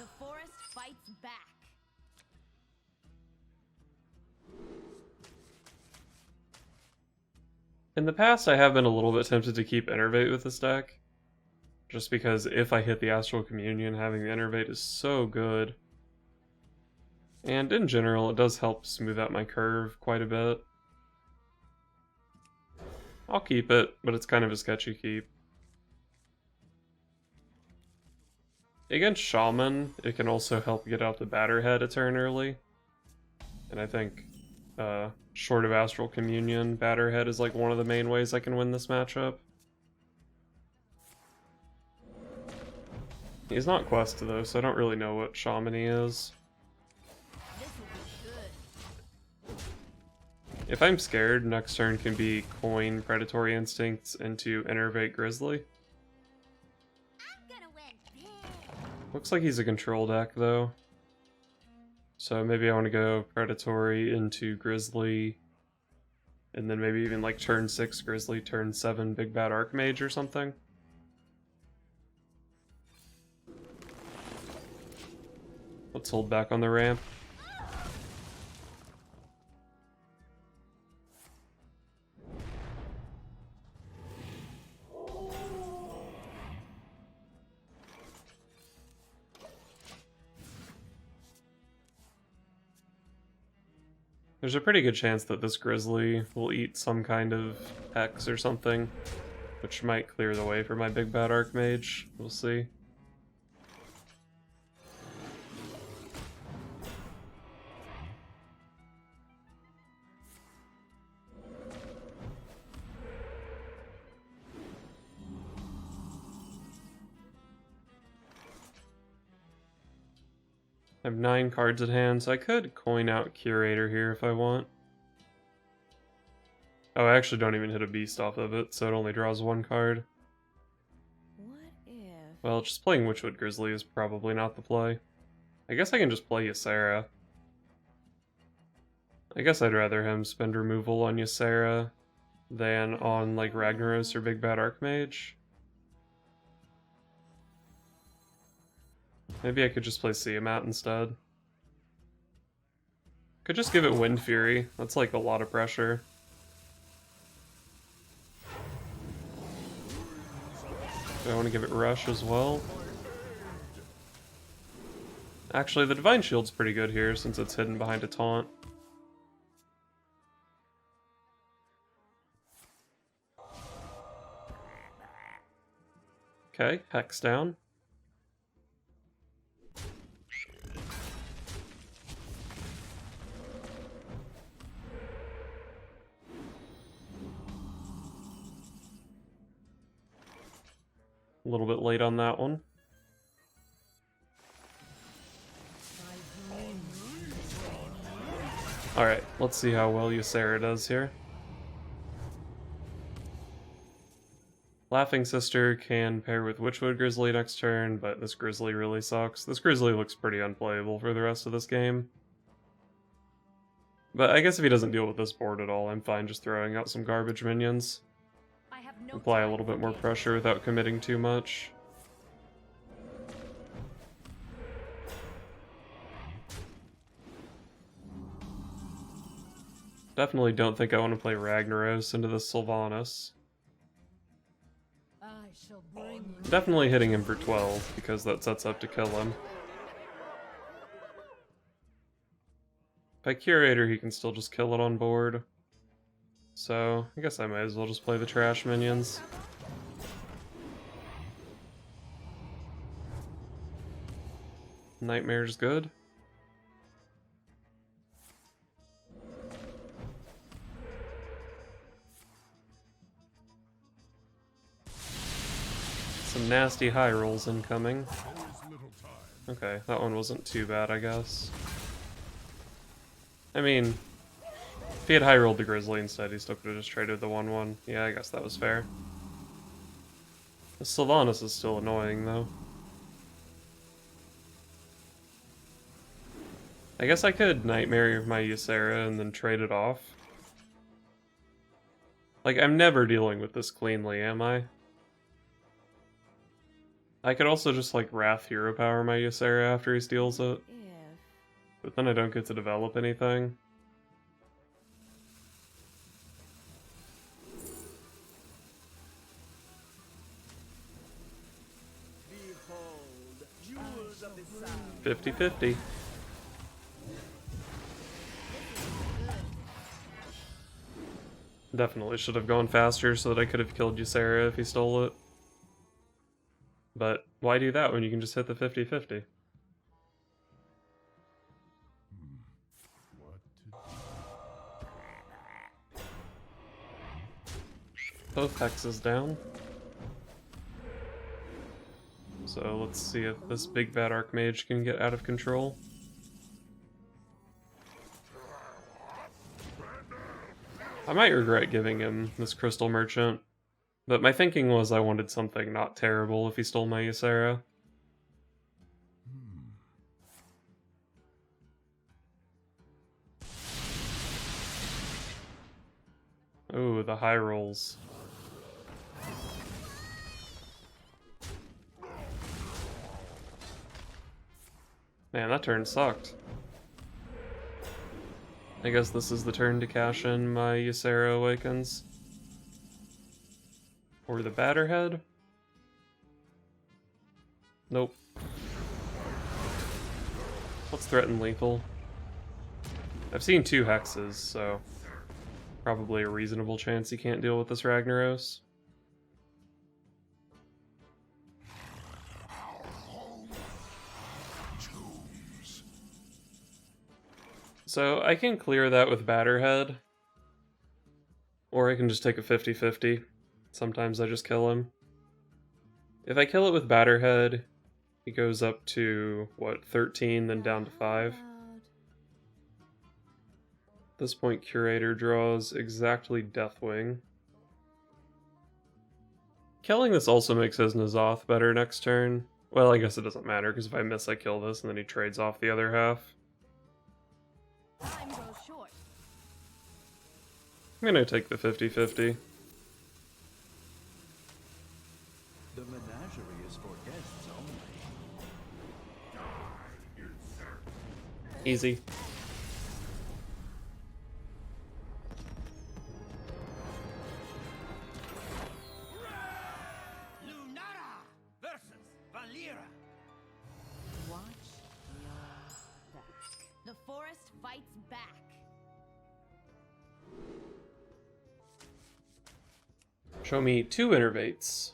The forest fights back. In the past, I have been a little bit tempted to keep Innervate with this deck. Just because if I hit the Astral Communion, having the Innervate is so good. And in general, it does help smooth out my curve quite a bit. I'll keep it, but it's kind of a sketchy keep. Against Shaman, it can also help get out the Batterhead a turn early. And I think, short of Astral Communion, Batterhead is like one of the main ways I can win this matchup. He's not quested though, so I don't really know what Shaman he is. If I'm scared, next turn can be coin Predatory Instincts into Innervate Grizzly. Looks like he's a control deck though. So maybe I want to go Predatory into Grizzly, and then maybe even like turn 6 Grizzly, turn 7 Big Bad Archmage or something. Let's hold back on the ramp. There's a pretty good chance that this Grizzly will eat some kind of Hex or something, which might clear the way for my Big Bad Archmage. We'll see. I have 9 cards at hand, so I could coin out Curator here if I want. Oh, I actually don't even hit a beast off of it, so it only draws 1 card. What if... Well, just playing Witchwood Grizzly is probably not the play. I guess I can just play Ysera. I guess I'd rather him spend removal on Ysera than on, like, Ragnaros or Big Bad Archmage. Maybe I could just play Tiamat instead. Could just give it Wind Fury. That's like a lot of pressure. Do I want to give it Rush as well? Actually, the Divine Shield's pretty good here since it's hidden behind a taunt. Okay, Hex down. A little bit late on that one. Alright, let's see how well Ysera does here. Laughing Sister can pair with Witchwood Grizzly next turn, but this Grizzly really sucks. This Grizzly looks pretty unplayable for the rest of this game. But I guess if he doesn't deal with this board at all, I'm fine just throwing out some garbage minions. Apply a little bit more pressure without committing too much. Definitely don't think I want to play Ragnaros into this Sylvanas. Definitely hitting him for 12, because that sets up to kill him. By Curator, he can still just kill it on board. So, I guess I might as well just play the trash minions. Nightmare's good. Some nasty high rolls incoming. Okay, that one wasn't too bad, I guess. I mean, if he had high rolled the Grizzly instead, he still could have just traded the 1/1. Yeah, I guess that was fair. The Sylvanas is still annoying, though. I guess I could Nightmare my Ysera and then trade it off. Like, I'm never dealing with this cleanly, am I? I could also just like Wrath Hero Power my Ysera after he steals it, If but then I don't get to develop anything. Behold, jewels of the sun. 50-50. Definitely should have gone faster so that I could have killed Ysera if he stole it. But why do that when you can just hit the 50-50? Both hexes down. So let's see if this big bad Archmage can get out of control. I might regret giving him this Crystal Merchant, but my thinking was I wanted something not terrible if he stole my Ysera. Ooh, the high rolls. Man, that turn sucked. I guess this is the turn to cash in my Ysera Awakens. Or the Batterhead? Nope. Let's threaten lethal. I've seen 2 hexes, so probably a reasonable chance he can't deal with this Ragnaros. So I can clear that with Batterhead, or I can just take a 50-50. Sometimes I just kill him. If I kill it with Batterhead, he goes up to, what, 13, then down to 5. At this point, Curator draws exactly Deathwing. Killing this also makes his N'Zoth better next turn. Well, I guess it doesn't matter, because if I miss, I kill this, and then he trades off the other half. time goes short. I'm gonna take the 50-50. The menagerie is for guests only. Easy. Lunara versus Valera. Watch your back. The forest fights back. Show me 2 innervates.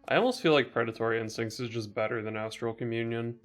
I almost feel like Predatory Instincts is just better than Astral Communion.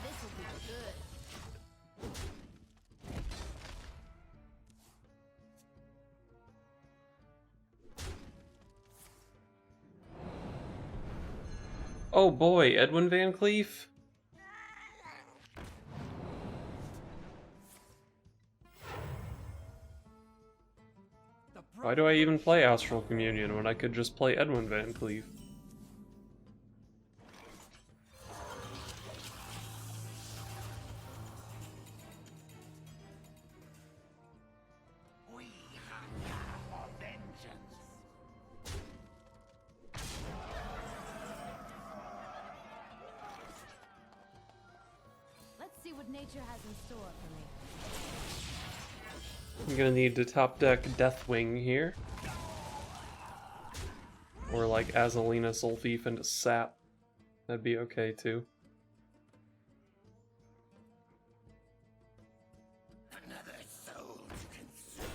This'll be good. Oh boy, Edwin Van Cleef? Why do I even play Astral Communion when I could just play Edwin Van Cleef? We hunger for vengeance. Let's see what nature has in store for me. I'm gonna need to top deck Deathwing here. Or like Azalina Soul Thief into Sap. That'd be okay too. Another soul to consume.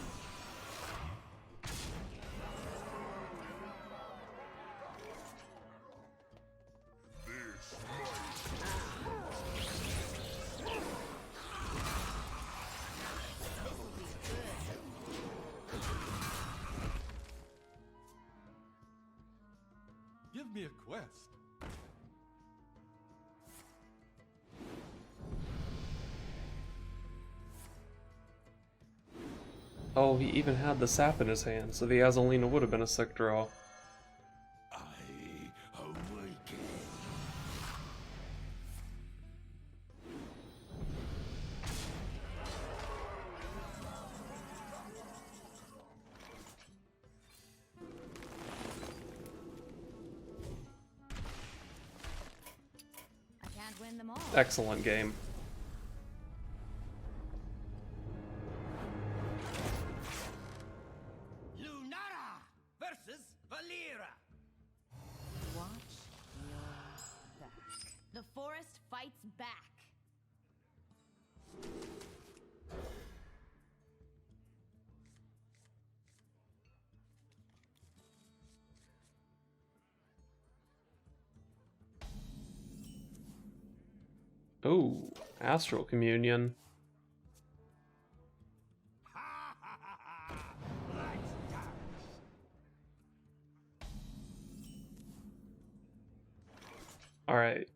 Give me a quest. Oh, he even had the Sap in his hand, so the Azalina would have been a sick draw. I hope Excellent game. Lunara versus Valera. Watch your back. The forest fights back. Oh, Astral Communion. Let's dance. Alright,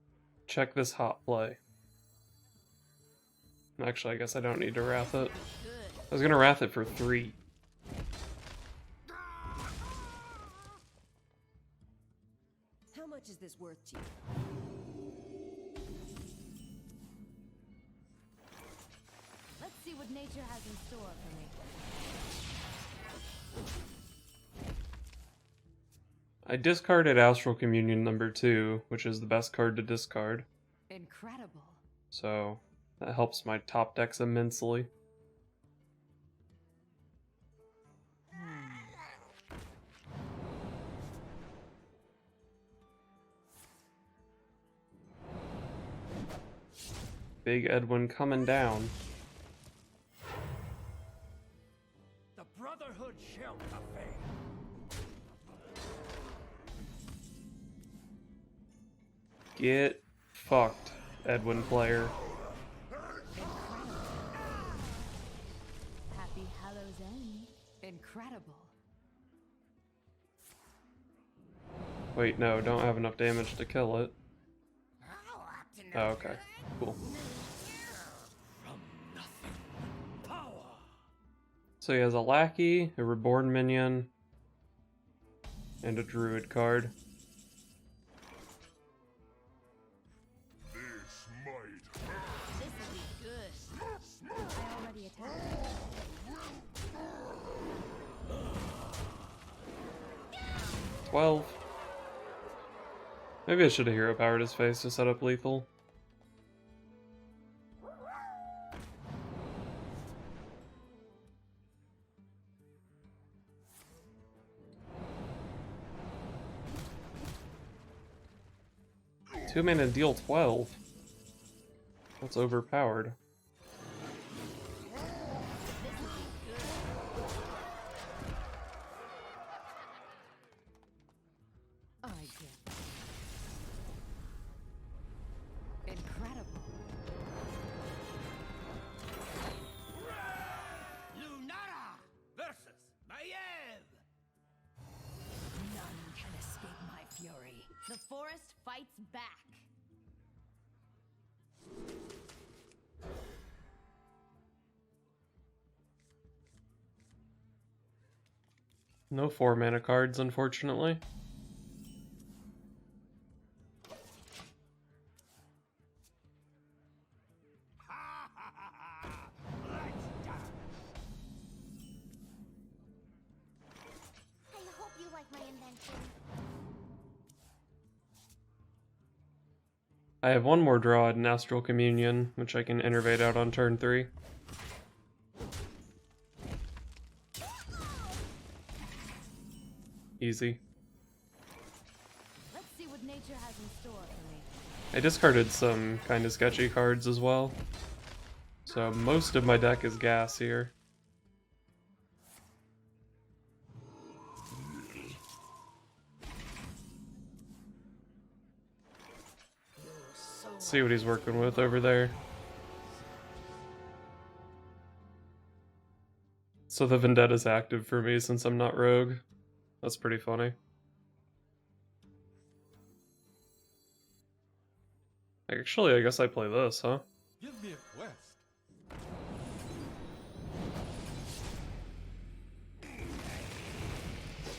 check this hot play. Actually, I guess I don't need to wrath it. Good. I was gonna wrath it for 3. How much is this worth to you? Let's see what nature has in store for me. I discarded Astral Communion number 2, which is the best card to discard. Incredible. So that helps my top decks immensely. Big Edwin coming down. The Brotherhood shall cafe. Get fucked, Edwin player. Happy Hallows End. Incredible. Wait, no, don't have enough damage to kill it. Oh, okay. Cool. From nothing, power. So he has a Lackey, a Reborn Minion, and a Druid card. This might. This will be good. I already attacked. 12. Maybe I should have hero powered his face to set up lethal. Two mana deal 12. That's overpowered. I get. Incredible. Lunara versus Maiev. None can escape my fury. The forest fights back. No 4 mana cards, unfortunately. Let's dance. I hope you like my invention. I have one more draw in Astral Communion, which I can innervate out on turn 3. Easy. Let's see what nature has in store for me. I discarded some kind of sketchy cards as well. So most of my deck is gas here. Let's see what he's working with over there. So the Vendetta's active for me since I'm not rogue. That's pretty funny. Actually, I guess I play this, huh? Give me a quest.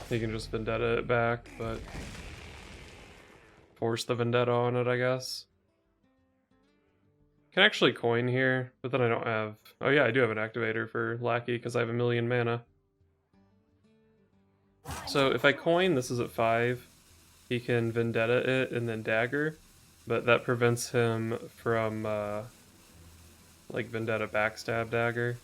He can just Vendetta it back, but force the Vendetta on it, I guess. Can actually coin here, but then I don't have... Oh yeah, I do have an activator for Lackey because I have 1,000,000 mana. So if I coin, this is at 5. He can Vendetta it and then dagger. But that prevents him from, like, Vendetta Backstab Dagger.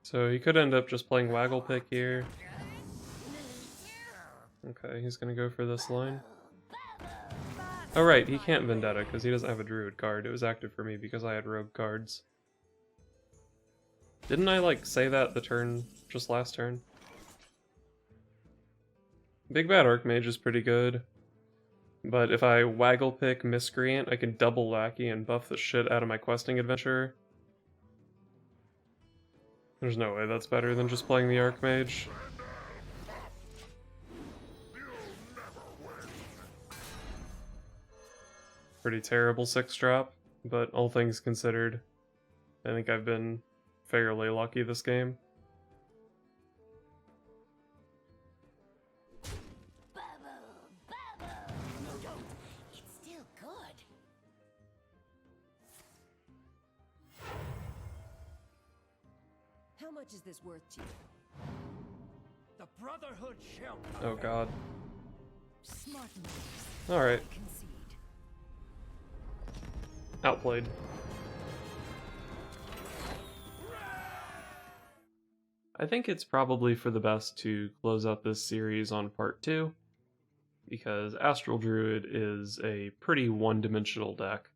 So he could end up just playing Waggle Pick here. Okay, he's gonna go for this line. Oh right, he can't Vendetta because he doesn't have a Druid card. It was active for me because I had Rogue cards. Didn't I, like, say that the turn, just last turn? Big Bad Archmage is pretty good. But if I Waggle Pick Miscreant, I can double Lackey and buff the shit out of my questing adventure. There's no way that's better than just playing the Archmage. Pretty terrible 6-drop, but all things considered, I think I've been fairly lucky this game. It's still good. How much is this worth to you? The Brotherhood shall Oh god. Smart moves. Alright, Concede. outplayed. I think it's probably for the best to close out this series on part 2, because Astral Druid is a pretty one-dimensional deck.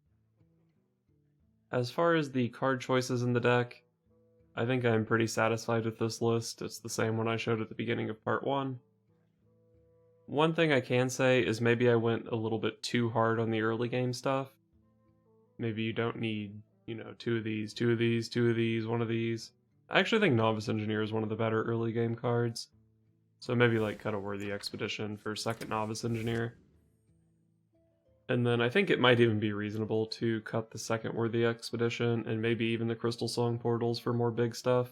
As far as the card choices in the deck, I think I'm pretty satisfied with this list. It's the same one I showed at the beginning of part 1. One thing I can say is maybe I went a little bit too hard on the early game stuff. Maybe you don't need, you know, 2 of these, 2 of these, 2 of these, 1 of these. I actually think Novice Engineer is one of the better early game cards. So maybe like cut a Worthy Expedition for second Novice Engineer. And then I think it might even be reasonable to cut the second Worthy Expedition and maybe even the Crystal Song portals for more big stuff.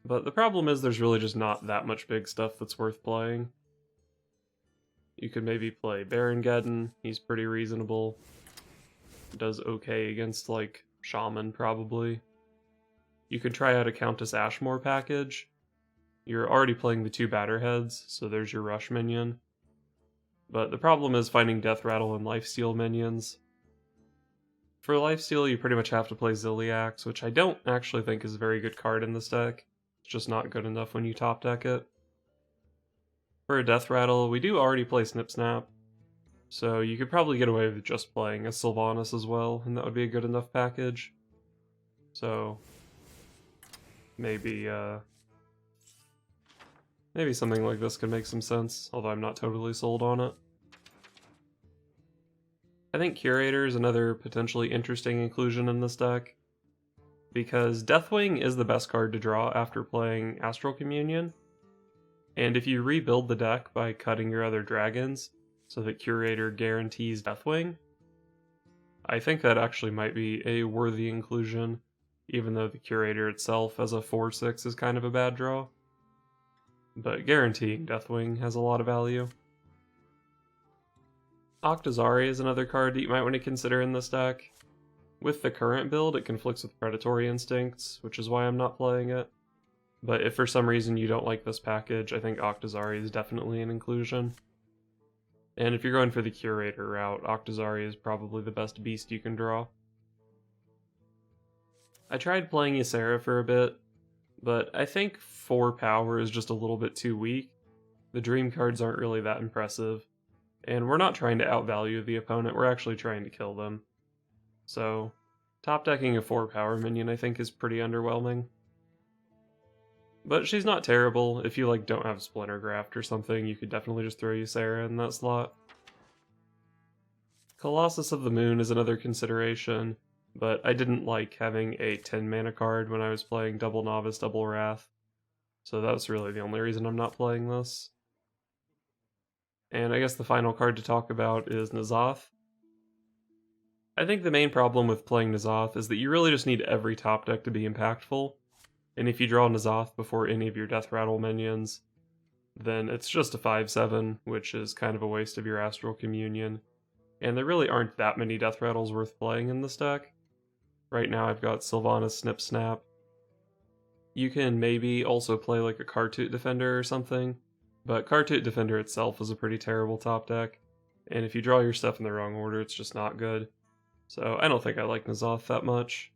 But the problem is there's really just not that much big stuff that's worth playing. You could maybe play Baron Geddon, he's pretty reasonable. Does okay against like Shaman probably. You could try out a Countess Ashmore package. You're already playing the 2 Batterheads, so there's your Rush minion. But the problem is finding Death Rattle and Lifesteal minions. For Lifesteal, you pretty much have to play Ziliax, which I don't actually think is a very good card in this deck. It's just not good enough when you top deck it. For a Death Rattle, we do already play Snip Snap, so you could probably get away with just playing a Sylvanas as well, and that would be a good enough package. So maybe maybe something like this could make some sense, although I'm not totally sold on it. I think Curator is another potentially interesting inclusion in this deck, because Deathwing is the best card to draw after playing Astral Communion, and if you rebuild the deck by cutting your other dragons so that Curator guarantees Deathwing, I think that actually might be a worthy inclusion, even though the Curator itself as a 4/6 is kind of a bad draw. But guaranteeing Deathwing has a lot of value. Octazari is another card that you might want to consider in this deck. With the current build, it conflicts with Predatory Instincts, which is why I'm not playing it. But if for some reason you don't like this package, I think Octazari is definitely an inclusion. And if you're going for the Curator route, Octazari is probably the best beast you can draw. I tried playing Ysera for a bit, but I think 4 power is just a little bit too weak. The dream cards aren't really that impressive, and we're not trying to outvalue the opponent, we're actually trying to kill them. So, top decking a 4 power minion I think is pretty underwhelming. But she's not terrible. If you like don't have Splintergraft or something, you could definitely just throw Ysera in that slot. Colossus of the Moon is another consideration, but I didn't like having a 10 mana card when I was playing Double Novice, Double Wrath. So that's really the only reason I'm not playing this. And I guess the final card to talk about is N'Zoth. I think the main problem with playing N'Zoth is that you really just need every top deck to be impactful. And if you draw N'Zoth before any of your Death Rattle minions, then it's just a 5/7, which is kind of a waste of your Astral Communion. and there really aren't that many death rattles worth playing in this deck. Right now I've got Sylvanas Snip Snap. You can maybe also play like a Kartut Defender or something, but Kartut Defender itself is a pretty terrible top deck, and if you draw your stuff in the wrong order, it's just not good. So I don't think I like N'Zoth that much.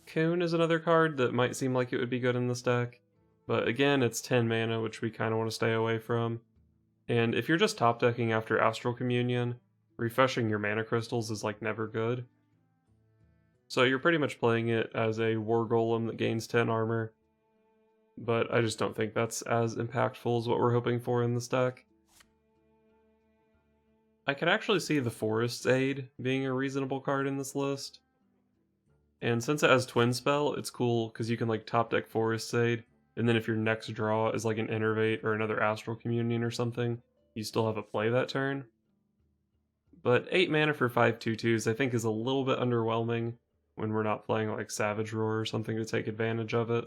Coon is another card that might seem like it would be good in this deck, but again, it's 10 mana, which we kind of want to stay away from. And if you're just top decking after Astral Communion, refreshing your mana crystals is like never good. So you're pretty much playing it as a War Golem that gains 10 armor, but I just don't think that's as impactful as what we're hoping for in this deck. I could actually see the Forest's Aid being a reasonable card in this list. And since it has Twin Spell, it's cool because you can like top deck Forest's Aid, and then if your next draw is like an Innervate or another Astral Communion or something, you still have a play that turn. But 8 mana for 5 2/2s I think is a little bit underwhelming when we're not playing like Savage Roar or something to take advantage of it.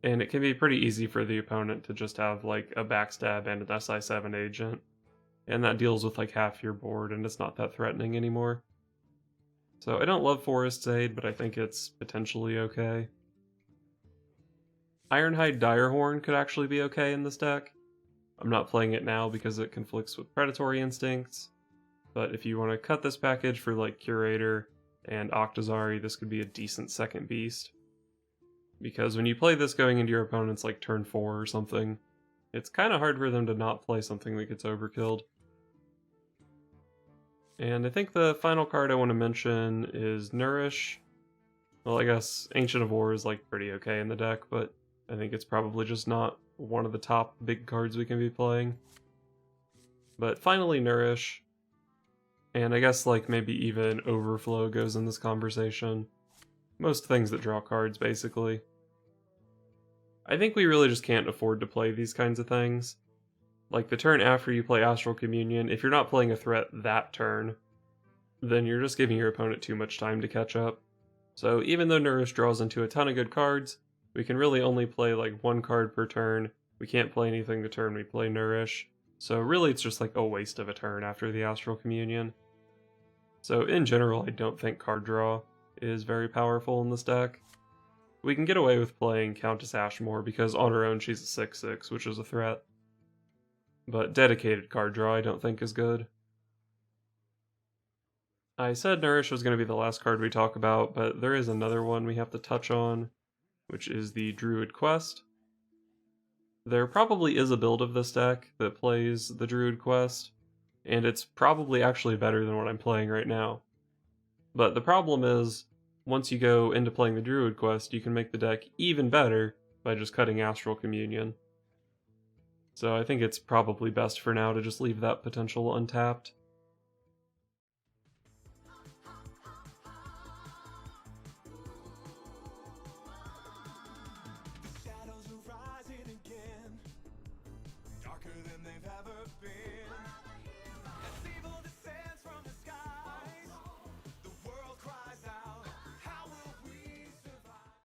And it can be pretty easy for the opponent to just have like a Backstab and an SI7 agent, and that deals with like half your board and it's not that threatening anymore. So I don't love Forest's Aid, but I think it's potentially okay. Ironhide Direhorn could actually be okay in this deck. I'm not playing it now because it conflicts with Predatory Instincts, but if you want to cut this package for like Curator and Octazari, this could be a decent second beast. Because when you play this going into your opponent's like turn 4 or something, it's kind of hard for them to not play something that gets overkilled. And I think the final card I want to mention is Nourish. Well, I guess Ancient of War is like pretty okay in the deck, but I think it's probably just not one of the top big cards we can be playing. But finally Nourish. And I guess like maybe even Overflow goes in this conversation. Most things that draw cards, basically. I think we really just can't afford to play these kinds of things. Like the turn after you play Astral Communion, if you're not playing a threat that turn, then you're just giving your opponent too much time to catch up. So even though Nourish draws into a ton of good cards, we can really only play like one card per turn. We can't play anything the turn we play Nourish. So really it's just like a waste of a turn after the Astral Communion. So in general, I don't think card draw is very powerful in this deck. We can get away with playing Countess Ashmore because on her own she's a 6/6, which is a threat. But dedicated card draw I don't think is good. I said Nourish was going to be the last card we talk about, but there is another one we have to touch on, which is the Druid Quest. There probably is a build of this deck that plays the Druid Quest, and it's probably actually better than what I'm playing right now. But the problem is, once you go into playing the Druid Quest, you can make the deck even better by just cutting Astral Communion. So I think it's probably best for now to just leave that potential untapped.